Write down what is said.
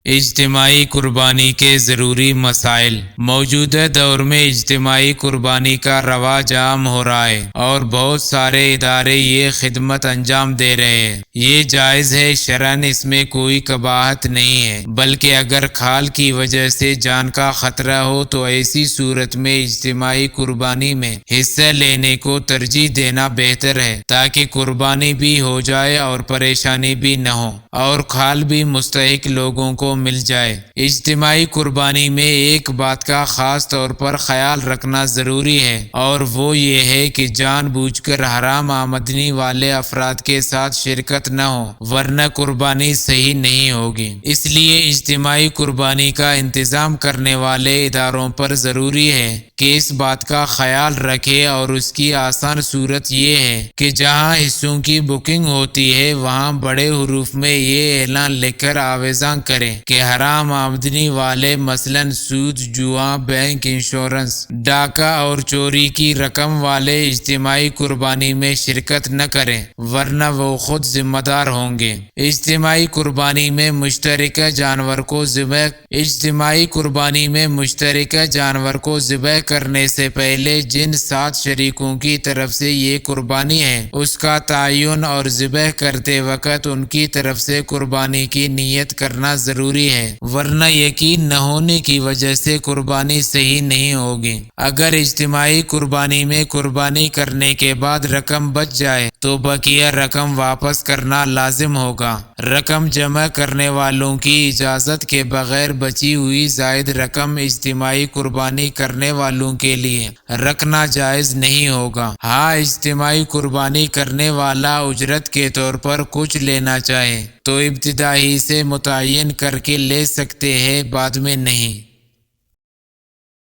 اجتماعی قربانی کے ضروری مسائل۔ موجودہ دور میں اجتماعی قربانی کا رواج عام ہو رہا ہے اور بہت سارے ادارے یہ خدمت انجام دے رہے ہیں۔ یہ جائز ہے، شرعاً اس میں کوئی قباحت نہیں ہے، بلکہ اگر کھال کی وجہ سے جان کا خطرہ ہو تو ایسی صورت میں اجتماعی قربانی میں حصہ لینے کو ترجیح دینا بہتر ہے، تاکہ قربانی بھی ہو جائے اور پریشانی بھی نہ ہو اور کھال بھی مستحق لوگوں کو مل جائے۔ اجتماعی قربانی میں ایک بات کا خاص طور پر خیال رکھنا ضروری ہے، اور وہ یہ ہے کہ جان بوجھ کر حرام آمدنی والے افراد کے ساتھ شرکت نہ ہو، ورنہ قربانی صحیح نہیں ہوگی۔ اس لیے اجتماعی قربانی کا انتظام کرنے والے اداروں پر ضروری ہے کہ اس بات کا خیال رکھے، اور اس کی آسان صورت یہ ہے کہ جہاں حصوں کی بکنگ ہوتی ہے وہاں بڑے حروف میں یہ اعلان لکھ کر آویزاں کریں کہ حرام آمدنی والے، مثلاً سود، جوا، بینک انشورنس، ڈاکہ اور چوری کی رقم والے اجتماعی قربانی میں شرکت نہ کریں، ورنہ وہ خود ذمہ دار ہوں گے۔ اجتماعی قربانی میں مشترکہ جانور کو ذبح کرنے سے پہلے جن 7 شریکوں کی طرف سے یہ قربانی ہے اس کا تعین اور ذبح کرتے وقت ان کی طرف سے قربانی کی نیت کرنا ضروری ہے، ورنہ یقین نہ ہونے کی وجہ سے قربانی صحیح نہیں ہوگی۔ اگر اجتماعی قربانی میں قربانی کرنے کے بعد رقم بچ جائے تو بقیہ رقم واپس کرنا لازم ہوگا۔ رقم جمع کرنے والوں کی اجازت کے بغیر بچی ہوئی زائد رقم اجتماعی قربانی کرنے والوں کے لیے رکھنا جائز نہیں ہوگا۔ ہاں، اجتماعی قربانی کرنے والا اجرت کے طور پر کچھ لینا چاہے تو ابتدا ہی سے متعین کر کے لے سکتے ہیں، بعد میں نہیں۔